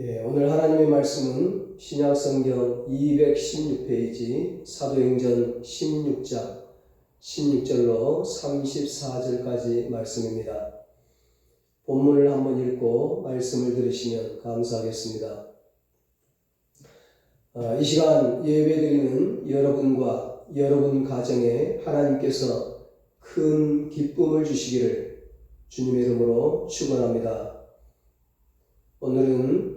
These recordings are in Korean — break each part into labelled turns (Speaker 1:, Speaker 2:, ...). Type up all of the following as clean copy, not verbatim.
Speaker 1: 오늘 하나님의 말씀은 신약성경 216페이지 사도행전 16장 16절로 34절까지 말씀입니다. 본문을 한번 읽고 말씀을 들으시면 감사하겠습니다. 이 시간 예배드리는 여러분과 여러분 가정에 하나님께서 큰 기쁨을 주시기를 주님의 이름으로 축원합니다. 오늘은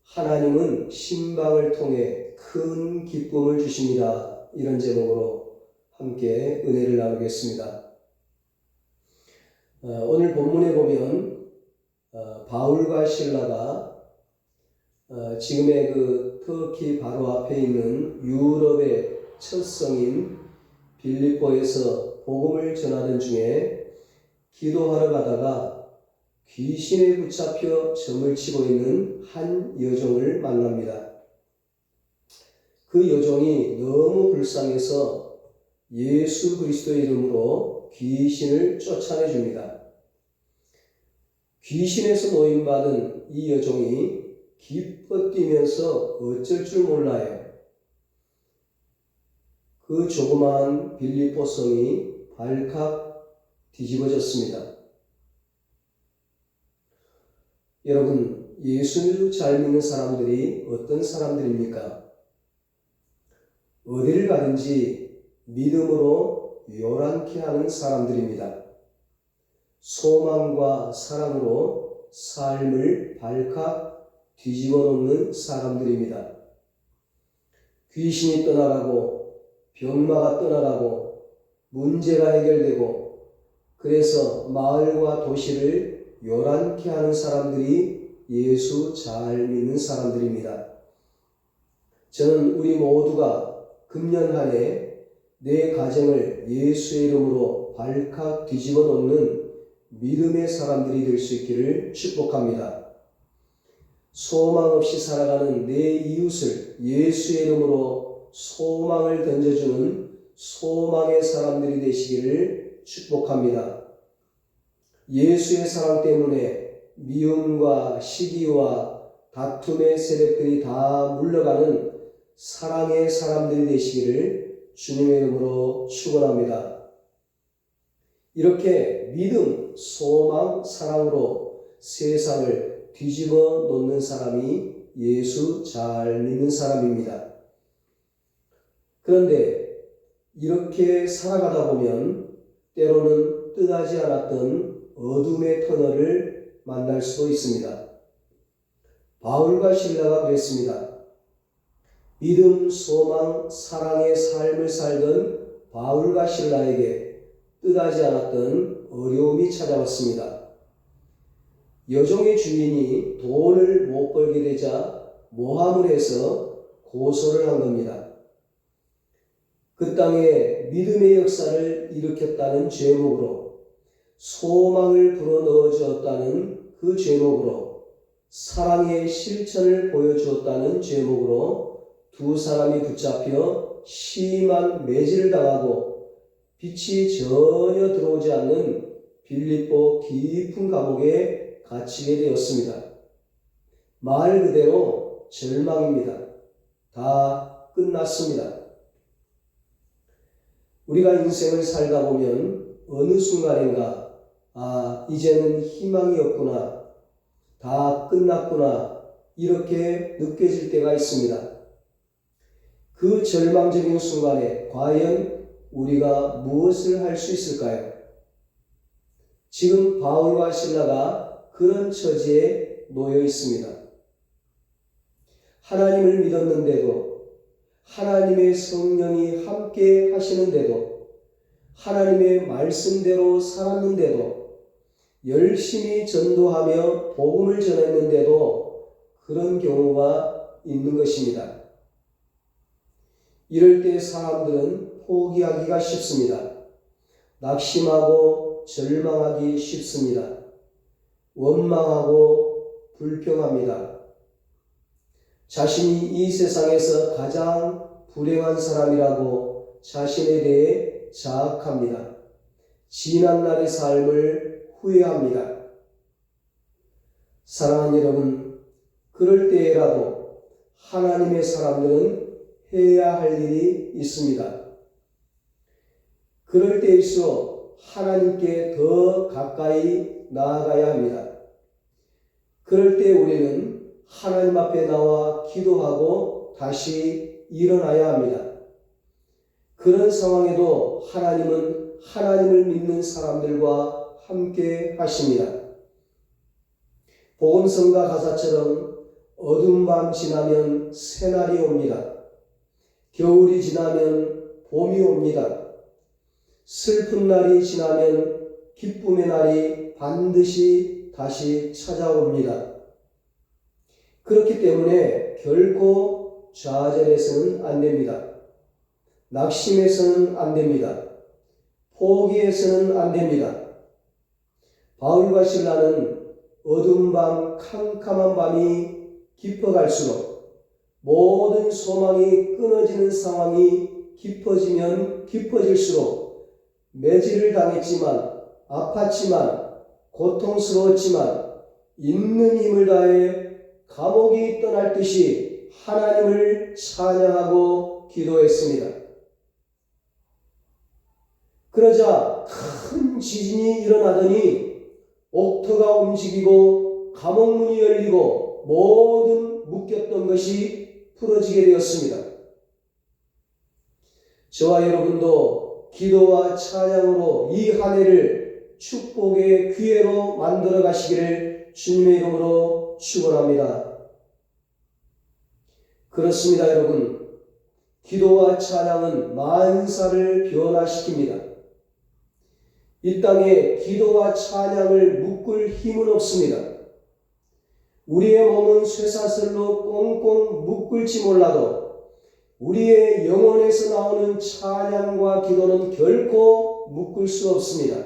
Speaker 1: 하나님은 신방을 통해 큰 기쁨을 주십니다. 이런 제목으로 함께 은혜를 나누겠습니다. 오늘 본문에 보면 바울과 실라가 지금의 그 터키 바로 앞에 있는 유럽의 첫 성인 빌립보에서 복음을 전하던 중에 기도하러 가다가 귀신에 붙잡혀 점을 치고 있는 한 여종을 만납니다. 그 여종이 너무 불쌍해서 예수 그리스도의 이름으로 귀신을 쫓아내 줍니다. 귀신에서 노임받은 이 여종이 기뻐 뛰면서 어쩔 줄 몰라요. 그 조그마한 빌립보 성이 발칵 뒤집어졌습니다. 여러분, 예수 잘 믿는 사람들이 어떤 사람들입니까? 어디를 가든지 믿음으로 요란케 하는 사람들입니다. 소망과 사랑으로 삶을 발칵 뒤집어 놓는 사람들입니다. 귀신이 떠나가고 병마가 떠나가고 문제가 해결되고 그래서 마을과 도시를 요란케 하는 사람들이 예수 잘 믿는 사람들입니다. 저는 우리 모두가 금년 한 해 내 가정을 예수의 이름으로 발칵 뒤집어 놓는 믿음의 사람들이 될 수 있기를 축복합니다. 소망 없이 살아가는 내 이웃을 예수의 이름으로 소망을 던져주는 소망의 사람들이 되시기를 축복합니다. 예수의 사랑 때문에 미움과 시기와 다툼의 세력들이 다 물러가는 사랑의 사람들이 되시기를 주님의 이름으로 축원합니다. 이렇게 믿음, 소망, 사랑으로 세상을 뒤집어 놓는 사람이 예수 잘 믿는 사람입니다. 그런데 이렇게 살아가다 보면 때로는 뜻하지 않았던 어둠의 터널을 만날 수도 있습니다. 바울과 실라가 그랬습니다. 믿음, 소망, 사랑의 삶을 살던 바울과 실라에게 뜻하지 않았던 어려움이 찾아왔습니다. 여종의 주인이 돈을 못 벌게 되자 모함을 해서 고소를 한 겁니다. 그 땅에 믿음의 역사를 일으켰다는 제목으로 소망을 불어넣어 주었다는 그 제목으로 사랑의 실천을 보여주었다는 제목으로 두 사람이 붙잡혀 심한 매질을 당하고 빛이 전혀 들어오지 않는 빌립보 깊은 감옥에 갇히게 되었습니다. 말 그대로 절망입니다. 다 끝났습니다. 우리가 인생을 살다 보면 어느 순간인가 이제는 희망이 없구나, 다 끝났구나 이렇게 느껴질 때가 있습니다. 그 절망적인 순간에 과연 우리가 무엇을 할 수 있을까요? 지금 바울과 실라가 그런 처지에 놓여 있습니다. 하나님을 믿었는데도, 하나님의 성령이 함께 하시는데도, 하나님의 말씀대로 살았는데도, 열심히 전도하며 복음을 전했는데도 그런 경우가 있는 것입니다. 이럴 때 사람들은 포기하기가 쉽습니다. 낙심하고 절망하기 쉽습니다. 원망하고 불평합니다. 자신이 이 세상에서 가장 불행한 사람이라고 자신에 대해 자학합니다. 지난날의 삶을 후회합니다. 사랑하는 여러분, 그럴 때라도 하나님의 사람들은 해야 할 일이 있습니다. 그럴 때일수록 하나님께 더 가까이 나아가야 합니다. 그럴 때 우리는 하나님 앞에 나와 기도하고 다시 일어나야 합니다. 그런 상황에도 하나님은 하나님을 믿는 사람들과 함께 하십니다. 복음성가 가사처럼 어두운 밤 지나면 새날이 옵니다. 겨울이 지나면 봄이 옵니다. 슬픈 날이 지나면 기쁨의 날이 반드시 다시 찾아옵니다. 그렇기 때문에 결코 좌절해서는 안 됩니다. 낙심해서는 안 됩니다. 포기해서는 안 됩니다. 바울과 실라는 어두운 밤, 캄캄한 밤이 깊어갈수록 모든 소망이 끊어지는 상황이 깊어지면 깊어질수록 매질을 당했지만, 아팠지만, 고통스러웠지만 있는 힘을 다해 감옥이 떠날 듯이 하나님을 찬양하고 기도했습니다. 그러자 큰 지진이 일어나더니 옥토가 움직이고 감옥문이 열리고 모든 묶였던 것이 풀어지게 되었습니다. 저와 여러분도 기도와 찬양으로 이 한 해를 축복의 기회로 만들어 가시기를 주님의 이름으로 축원합니다. 그렇습니다, 여러분. 기도와 찬양은 만사를 변화시킵니다. 이 땅에 기도와 찬양을 묶을 힘은 없습니다. 우리의 몸은 쇠사슬로 꽁꽁 묶을지 몰라도 우리의 영혼에서 나오는 찬양과 기도는 결코 묶을 수 없습니다.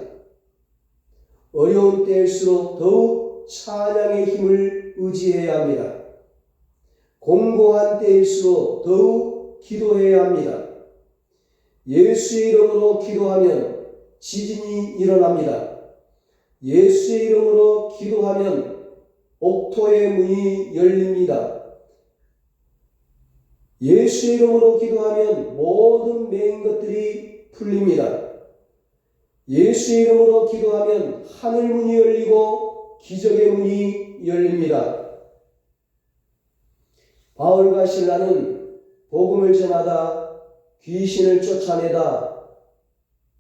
Speaker 1: 어려운 때일수록 더욱 찬양의 힘을 의지해야 합니다. 공고한 때일수록 더욱 기도해야 합니다. 예수의 이름으로 기도하면 지진이 일어납니다. 예수의 이름으로 기도하면 옥토의 문이 열립니다. 예수의 이름으로 기도하면 모든 매인 것들이 풀립니다. 예수의 이름으로 기도하면 하늘 문이 열리고 기적의 문이 열립니다. 바울과 실라는 복음을 전하다 귀신을 쫓아내다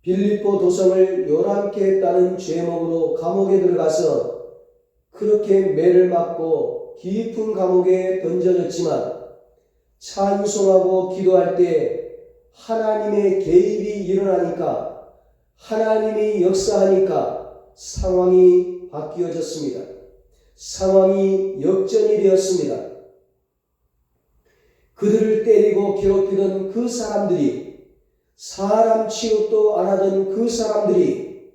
Speaker 1: 빌립보 도성을 요란케 했다는 죄목으로 감옥에 들어가서 그렇게 매를 맞고 깊은 감옥에 던져졌지만 찬송하고 기도할 때 하나님의 개입이 일어나니까 하나님이 역사하니까 상황이 바뀌어졌습니다. 상황이 역전이 되었습니다. 그들을 때리고 괴롭히던 그 사람들이 사람 취급도 안 하던 그 사람들이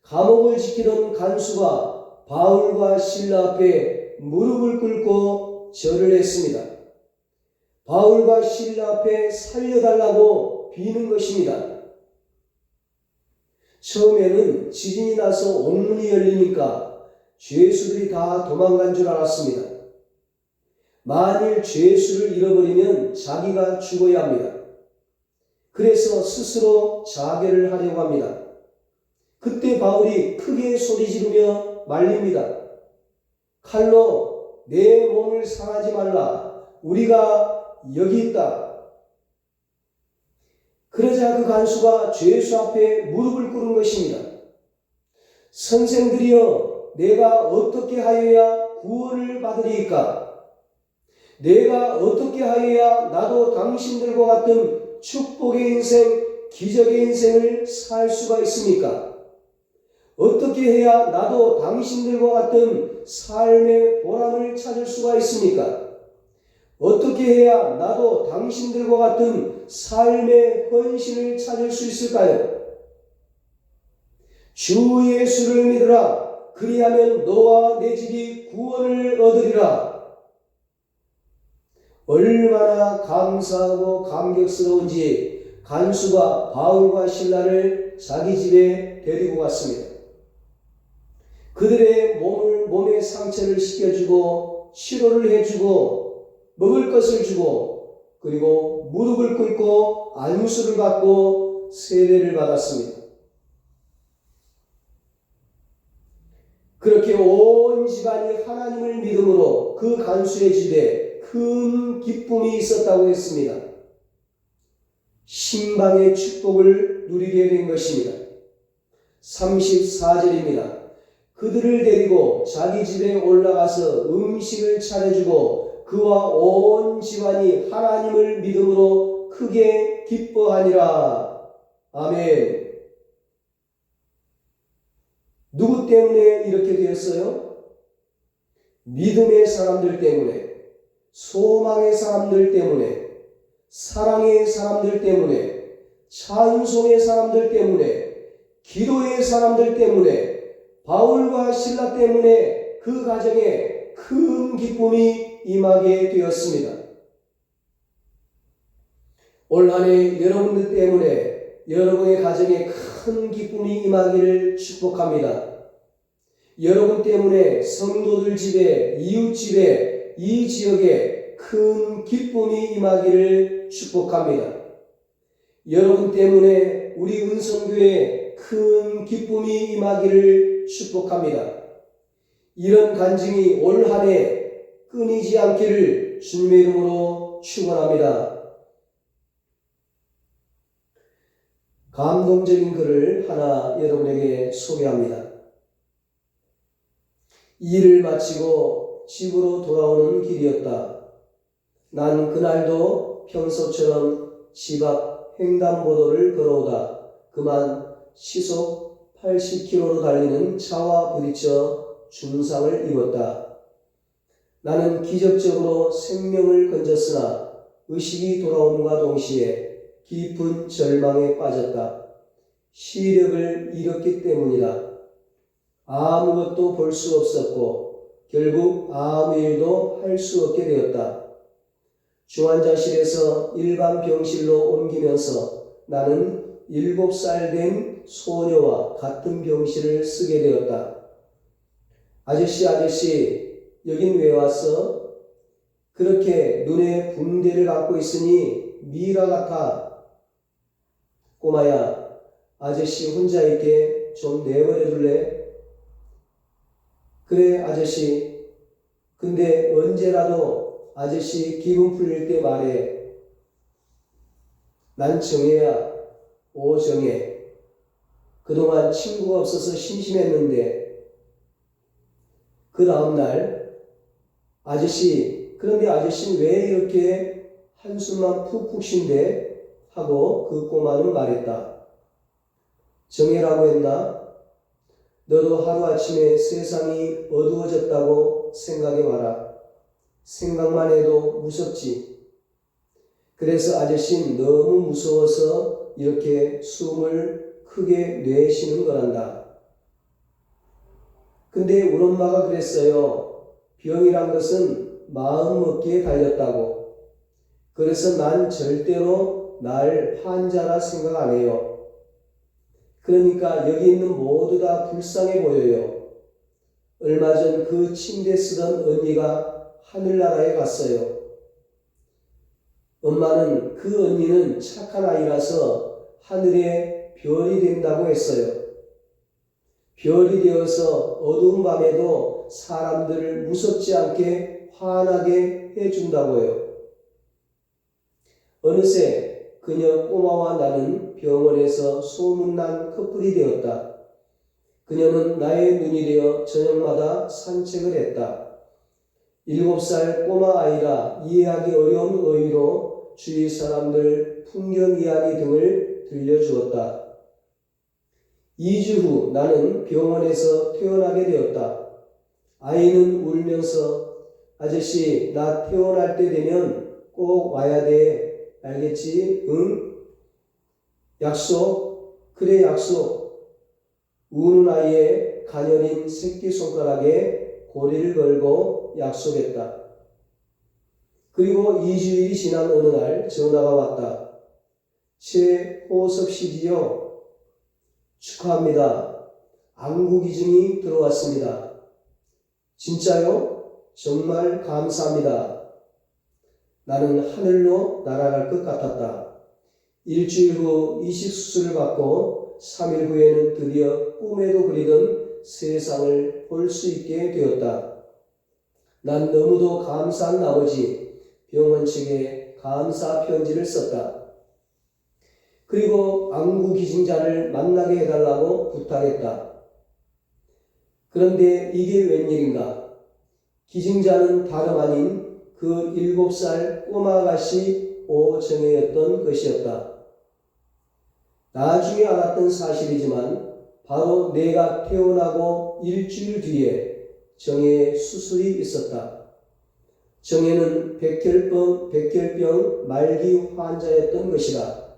Speaker 1: 감옥을 지키던 간수가 바울과 실라 앞에 무릎을 꿇고 절을 했습니다. 바울과 실라 앞에 살려달라고 비는 것입니다. 처음에는 지진이 나서 옥문이 열리니까 죄수들이 다 도망간 줄 알았습니다. 만일 죄수를 잃어버리면 자기가 죽어야 합니다. 그래서 스스로 자결을 하려고 합니다. 그때 바울이 크게 소리 지르며 말립니다. 칼로 내 몸을 상하지 말라. 우리가 여기 있다. 그러자 그 간수가 죄수 앞에 무릎을 꿇은 것입니다. 선생들이여, 내가 어떻게 하여야 구원을 받으리이까? 내가 어떻게 하여야 나도 당신들과 같은 축복의 인생, 기적의 인생을 살 수가 있습니까? 어떻게 해야 나도 당신들과 같은 삶의 보람을 찾을 수가 있습니까? 어떻게 해야 나도 당신들과 같은 삶의 헌신을 찾을 수 있을까요? 주 예수를 믿으라. 그리하면 너와 내 집이 구원을 얻으리라. 얼마나 감사하고 감격스러운지 간수가 바울과 실라를 자기 집에 데리고 갔습니다. 그들의 몸에 상처를 씻겨주고 치료를 해주고 먹을 것을 주고 그리고 무릎을 꿇고 안수를 받고 세례를 받았습니다. 그렇게 온 집안이 하나님을 믿음으로 그 간수의 집에 큰 기쁨이 있었다고 했습니다. 신방의 축복을 누리게 된 것입니다. 34절입니다. 그들을 데리고 자기 집에 올라가서 음식을 차려주고 그와 온 집안이 하나님을 믿음으로 크게 기뻐하니라. 아멘. 누구 때문에 이렇게 되었어요? 믿음의 사람들 때문에, 소망의 사람들 때문에, 사랑의 사람들 때문에, 찬송의 사람들 때문에, 기도의 사람들 때문에, 바울과 실라 때문에 그 가정에 큰 기쁨이 임하게 되었습니다. 올 한 해 여러분들 때문에 여러분의 가정에 큰 기쁨이 임하기를 축복합니다. 여러분 때문에 성도들 집에, 이웃 집에, 이 지역에 큰 기쁨이 임하기를 축복합니다. 여러분 때문에 우리 은성교회에 큰 기쁨이 임하기를 축복합니다. 이런 간증이 올 한 해 끊이지 않기를 주님의 이름으로 축원합니다. 감동적인 글을 하나 여러분에게 소개합니다. 일을 마치고 집으로 돌아오는 길이었다. 난 그날도 평소처럼 집 앞 횡단보도를 걸어오다 그만 시속 80km로 달리는 차와 부딪혀 중상을 입었다. 나는 기적적으로 생명을 건졌으나 의식이 돌아옴과 동시에 깊은 절망에 빠졌다. 시력을 잃었기 때문이다. 아무것도 볼 수 없었고 결국 아무 일도 할 수 없게 되었다. 중환자실에서 일반 병실로 옮기면서 나는 7살 된 소녀와 같은 병실을 쓰게 되었다. 아저씨, 여긴 왜 왔어? 그렇게 눈에 붕대를 감고 있으니 미라 같아. 꼬마야, 아저씨 혼자 있게 좀 내버려 둘래? 그래, 아저씨. 근데 언제라도 아저씨 기분 풀릴 때 말해. 난 정혜야. 오, 정혜. 그동안 친구가 없어서 심심했는데. 그 다음날, 아저씨, 그런데 아저씨는 왜 이렇게 한숨만 푹푹 쉰대? 하고 그 꼬마는 말했다. 정혜라고 했나? 너도 하루아침에 세상이 어두워졌다고 생각해봐라. 생각만 해도 무섭지. 그래서 아저씨는 너무 무서워서 이렇게 숨을 크게 내쉬는 거란다. 근데 우리 엄마가 그랬어요. 병이란 것은 마음 먹기에 달렸다고. 그래서 난 절대로 날 환자라 생각 안 해요. 그러니까 여기 있는 모두 다 불쌍해 보여요. 얼마 전 그 침대 쓰던 언니가 하늘나라에 갔어요. 엄마는 그 언니는 착한 아이라서 하늘에 별이 된다고 했어요. 별이 되어서 어두운 밤에도 사람들을 무섭지 않게 환하게 해준다고요. 어느새 그녀 꼬마와 나는 병원에서 소문난 커플이 되었다. 그녀는 나의 눈이 되어 저녁마다 산책을 했다. 7살 꼬마 아이라 이해하기 어려운 어휘로 주위 사람들 풍경 이야기 등을 들려주었다. 2주 후 나는 병원에서 퇴원하게 되었다. 아이는 울면서 아저씨, 나 퇴원할 때 되면 꼭 와야 돼. 알겠지? 응? 약속? 그래, 약속. 우는 아이의 가녀린 새끼손가락에 고리를 걸고 약속했다. 그리고 2주일이 지난 어느 날 전화가 왔다. 최호섭 씨지요? 축하합니다. 안구 기증이 들어왔습니다. 진짜요? 정말 감사합니다. 나는 하늘로 날아갈 것 같았다. 일주일 후 이식 수술을 받고 3일 후에는 드디어 꿈에도 그리던 세상을 볼 수 있게 되었다. 난 너무도 감사한 나머지 병원 측에 감사 편지를 썼다. 그리고 안구 기증자를 만나게 해달라고 부탁했다. 그런데 이게 웬일인가? 기증자는 다름 아닌 그 7살 꼬마 아가씨 오정혜였던 것이었다. 나중에 알았던 사실이지만 바로 내가 태어나고 일주일 뒤에 정혜의 수술이 있었다. 정혜는 백혈병 말기 환자였던 것이다.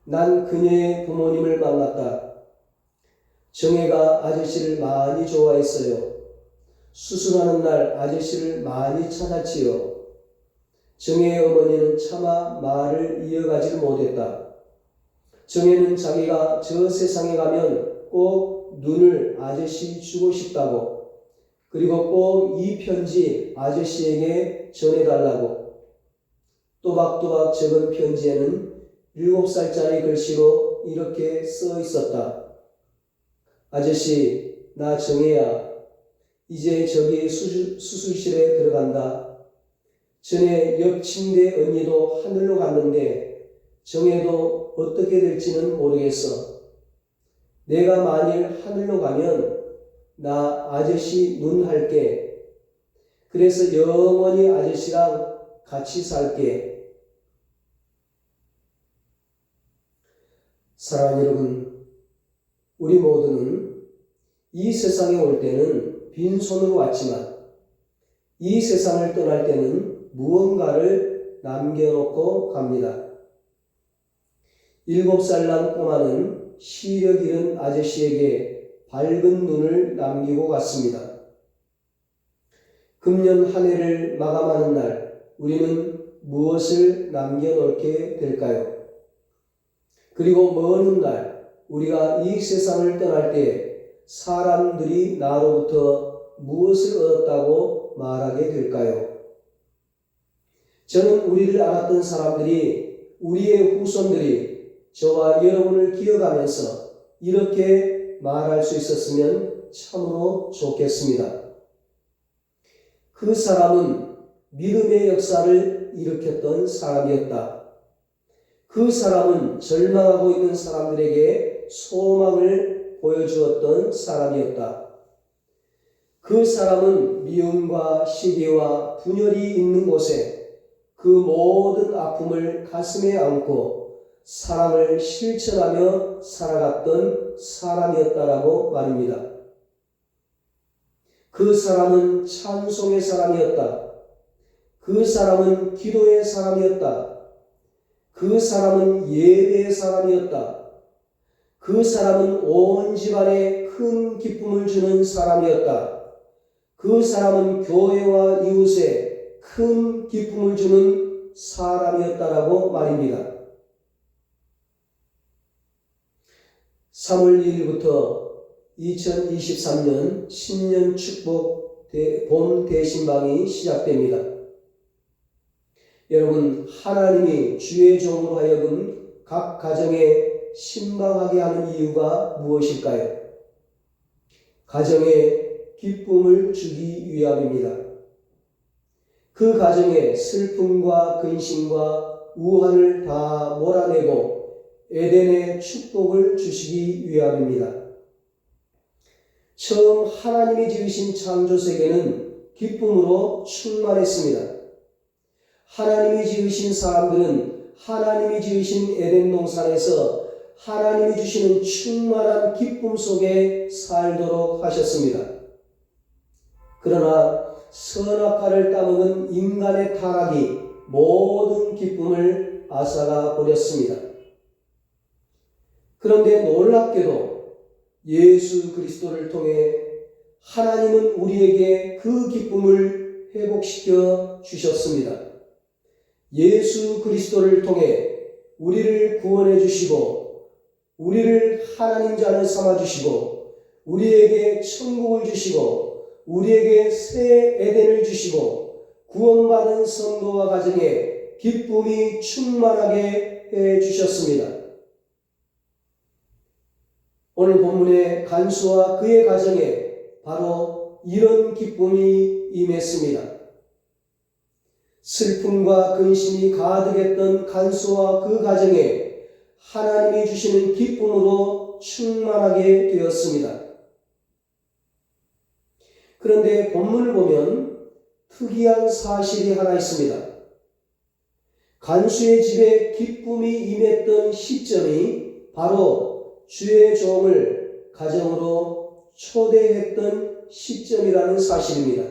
Speaker 1: 난 그녀의 부모님을 만났다. 정혜가 아저씨를 많이 좋아했어요. 수술하는 날 아저씨를 많이 찾았지요. 정혜의 어머니는 차마 말을 이어가지 못했다. 정혜는 자기가 저 세상에 가면 꼭 눈을 아저씨 주고 싶다고, 그리고 꼭 이 편지 아저씨에게 전해달라고. 또박또박 적은 편지에는 7살짜리 글씨로 이렇게 써 있었다. 아저씨, 나 정혜야. 이제 저기 수술실에 들어간다. 전에 옆 침대 언니도 하늘로 갔는데 정혜도 어떻게 될지는 모르겠어. 내가 만일 하늘로 가면 나 아저씨 눈 할게. 그래서 영원히 아저씨랑 같이 살게. 사랑하는 여러분, 우리 모두는 이 세상에 올 때는 빈손으로 왔지만 이 세상을 떠날 때는 무언가를 남겨놓고 갑니다. 7살 난 꼬마는 시력 잃은 아저씨에게 밝은 눈을 남기고 갔습니다. 금년 한 해를 마감하는 날 우리는 무엇을 남겨놓게 될까요? 그리고 먼 훗날 우리가 이 세상을 떠날 때 사람들이 나로부터 무엇을 얻었다고 말하게 될까요? 저는 우리를 알았던 사람들이, 우리의 후손들이 저와 여러분을 기억하면서 이렇게 말할 수 있었으면 참으로 좋겠습니다. 그 사람은 믿음의 역사를 일으켰던 사람이었다. 그 사람은 절망하고 있는 사람들에게 소망을 보여주었던 사람이었다. 그 사람은 미움과 시기와 분열이 있는 곳에 그 모든 아픔을 가슴에 안고 사랑을 실천하며 살아갔던 사람이었다라고 말입니다. 그 사람은 찬송의 사람이었다. 그 사람은 기도의 사람이었다. 그 사람은 예배의 사람이었다. 그 사람은 온 집안에 큰 기쁨을 주는 사람이었다. 그 사람은 교회와 이웃에 큰 기쁨을 주는 사람이었다라고 말입니다. 3월 2일부터 2023년 신년 축복 봄 대신방이 시작됩니다. 여러분, 하나님이 주의 종으로 하여금 각 가정에 신방하게 하는 이유가 무엇일까요? 가정에 기쁨을 주기 위함입니다. 그 가정에 슬픔과 근심과 우환을 다 몰아내고 에덴의 축복을 주시기 위함입니다. 처음 하나님이 지으신 창조세계는 기쁨으로 충만했습니다. 하나님이 지으신 사람들은 하나님이 지으신 에덴 동산에서 하나님이 주시는 충만한 기쁨 속에 살도록 하셨습니다. 그러나 선악과를 따먹은 인간의 타락이 모든 기쁨을 앗아가 버렸습니다. 그런데 놀랍게도 예수 그리스도를 통해 하나님은 우리에게 그 기쁨을 회복시켜 주셨습니다. 예수 그리스도를 통해 우리를 구원해 주시고 우리를 하나님 자녀 삼아 주시고 우리에게 천국을 주시고 우리에게 새 에덴을 주시고 구원받은 성도와 가정에 기쁨이 충만하게 해 주셨습니다. 오늘 본문의 간수와 그의 가정에 바로 이런 기쁨이 임했습니다. 슬픔과 근심이 가득했던 간수와 그 가정에 하나님이 주시는 기쁨으로 충만하게 되었습니다. 그런데 본문을 보면 특이한 사실이 하나 있습니다. 간수의 집에 기쁨이 임했던 시점이 바로 주의 종을 가정으로 초대했던 시점이라는 사실입니다.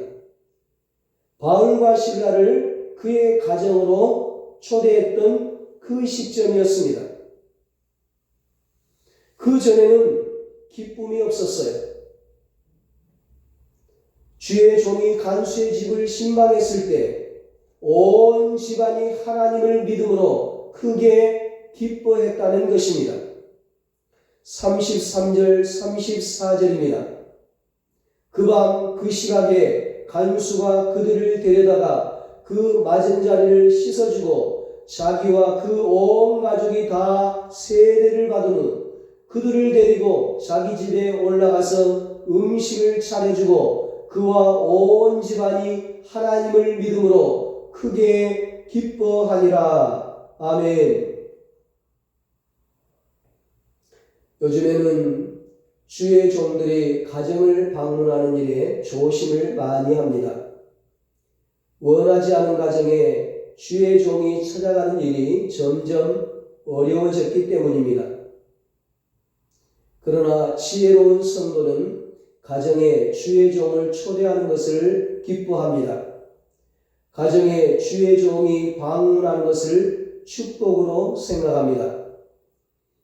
Speaker 1: 바울과 실라를 그의 가정으로 초대했던 그 시점이었습니다. 그 전에는 기쁨이 없었어요. 주의 종이 간수의 집을 신방했을 때 온 집안이 하나님을 믿음으로 크게 기뻐했다는 것입니다. 33절 34절입니다. 그 밤 그 시각에 간수가 그들을 데려다가 그 맞은 자리를 씻어주고 자기와 그 온 가족이 다 세례를 받은 후 그들을 데리고 자기 집에 올라가서 음식을 차려주고 그와 온 집안이 하나님을 믿음으로 크게 기뻐하니라. 아멘. 요즘에는 주의 종들이 가정을 방문하는 일에 조심을 많이 합니다. 원하지 않은 가정에 주의 종이 찾아가는 일이 점점 어려워졌기 때문입니다. 그러나 지혜로운 성도는 가정에 주의 종을 초대하는 것을 기뻐합니다. 가정에 주의 종이 방문하는 것을 축복으로 생각합니다.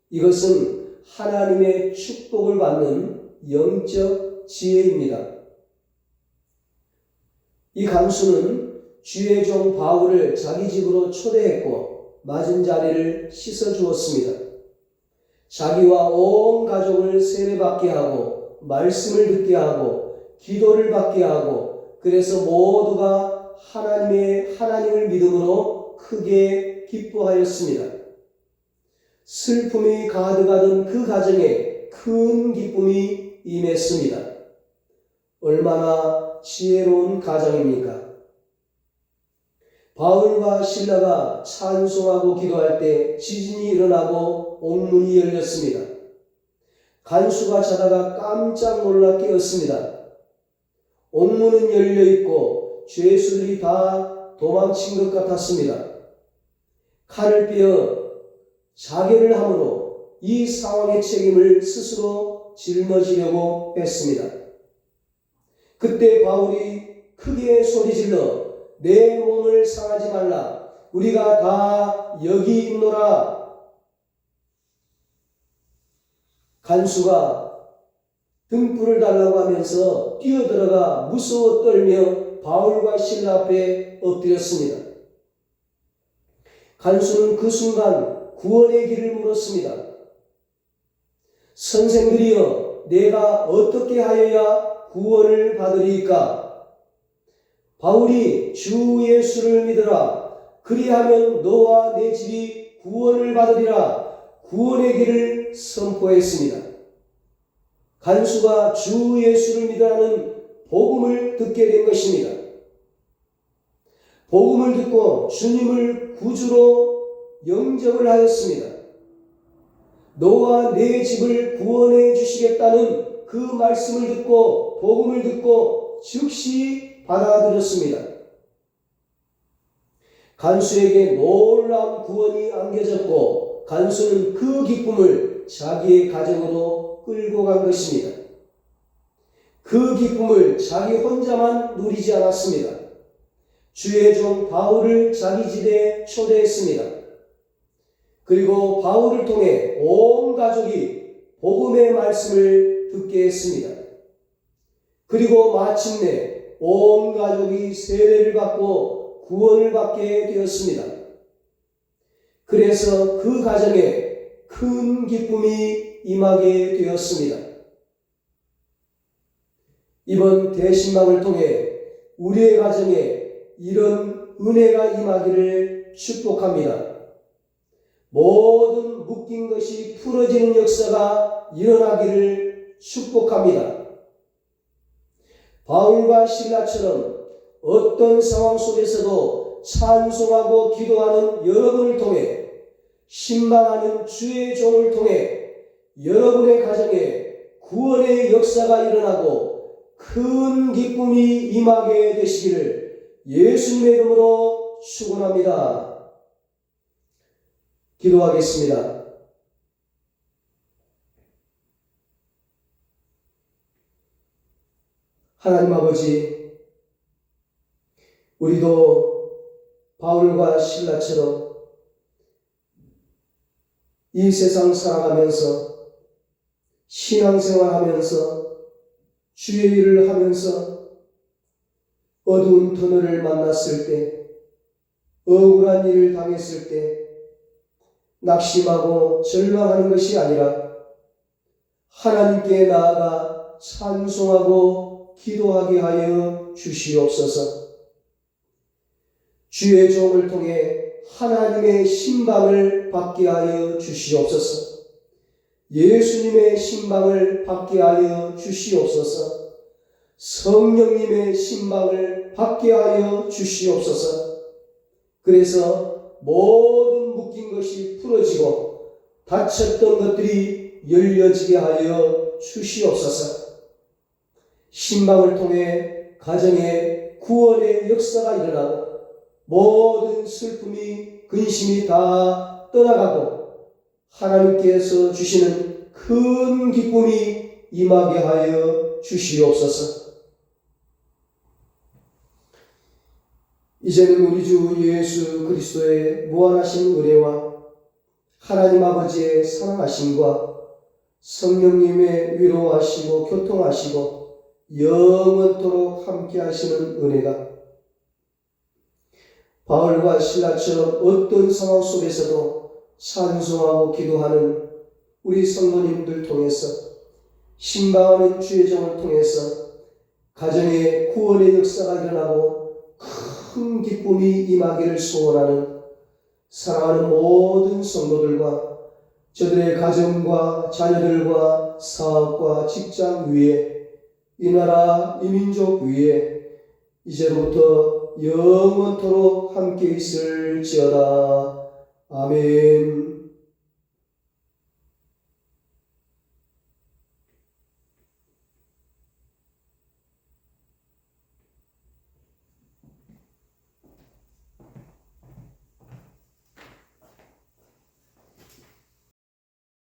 Speaker 1: 이것은 하나님의 축복을 받는 영적 지혜입니다. 이 간수는 주의 종 바울을 자기 집으로 초대했고 맞은 자리를 씻어주었습니다. 자기와 온 가족을 세례받게 하고 말씀을 듣게 하고 기도를 받게 하고 그래서 모두가 하나님을 믿음으로 크게 기뻐하였습니다. 슬픔이 가득하던 그 가정에 큰 기쁨이 임했습니다. 얼마나 지혜로운 가정입니까? 바울과 실라가 찬송하고 기도할 때 지진이 일어나고 옥문이 열렸습니다. 간수가 자다가 깜짝 놀라 깨었습니다. 옥문은 열려있고 죄수들이 다 도망친 것 같았습니다. 칼을 빼어 자결을 함으로 이 상황의 책임을 스스로 짊어지려고 했습니다. 그때 바울이 크게 소리질러 내 몸을 상하지 말라. 우리가 다 여기 있노라. 간수가 등불을 달라고 하면서 뛰어들어가 무서워 떨며 바울과 실라 앞에 엎드렸습니다. 간수는 그 순간 구원의 길을 물었습니다. 선생들이여, 내가 어떻게 하여야 구원을 받으리이까? 바울이 주 예수를 믿으라. 그리하면 너와 내 집이 구원을 받으리라. 구원의 길을 선포했습니다. 간수가 주 예수를 믿으라는 복음을 듣게 된 것입니다. 복음을 듣고 주님을 구주로 영접을 하였습니다. 너와 내 집을 구원해 주시겠다는 그 말씀을 듣고 복음을 듣고 즉시 받아들였습니다. 간수에게 놀라운 구원이 안겨졌고 간수는 그 기쁨을 자기의 가정으로 끌고 간 것입니다. 그 기쁨을 자기 혼자만 누리지 않았습니다. 주의 종 바울을 자기 집에 초대했습니다. 그리고 바울을 통해 온 가족이 복음의 말씀을 듣게 했습니다. 그리고 마침내 온 가족이 세례를 받고 구원을 받게 되었습니다. 그래서 그 가정에 큰 기쁨이 임하게 되었습니다. 이번 대신방을 통해 우리의 가정에 이런 은혜가 임하기를 축복합니다. 모든 묶인 것이 풀어지는 역사가 일어나기를 축복합니다. 바울과 실라처럼 어떤 상황 속에서도 찬송하고 기도하는 여러분을 통해, 신방하는 주의 종을 통해 여러분의 가정에 구원의 역사가 일어나고 큰 기쁨이 임하게 되시기를 예수님의 이름으로 축원합니다. 기도하겠습니다. 하나님 아버지, 우리도 바울과 실라처럼 이 세상 살아가면서, 신앙생활하면서, 주의 일을 하면서 어두운 터널을 만났을 때, 억울한 일을 당했을 때 낙심하고 절망하는 것이 아니라 하나님께 나아가 찬송하고 기도하게 하여 주시옵소서. 주의 종을 통해 하나님의 신방을 받게 하여 주시옵소서. 예수님의 신방을 받게 하여 주시옵소서. 성령님의 신방을 받게 하여 주시옵소서. 그래서 모든 묶인 것이 풀어지고 닫혔던 것들이 열려지게 하여 주시옵소서. 신방을 통해 가정에 구원의 역사가 일어나고 모든 슬픔이, 근심이 다 떠나가고 하나님께서 주시는 큰 기쁨이 임하게 하여 주시옵소서. 이제는 우리 주 예수 그리스도의 무한하신 은혜와 하나님 아버지의 사랑하심과 성령님의 위로하시고 교통하시고 영원토록 함께 하시는 은혜가 바울과 실라처럼 어떤 상황 속에서도 찬송하고 기도하는 우리 성도님들 통해서, 신방하는 주의 종을 통해서 가정에 구원의 역사가 일어나고 큰 기쁨이 임하기를 소원하는 사랑하는 모든 성도들과 저들의 가정과 자녀들과 사업과 직장 위에, 이 나라, 이 민족 위에 이제로부터 영원토록 함께 있을지어다. 아멘.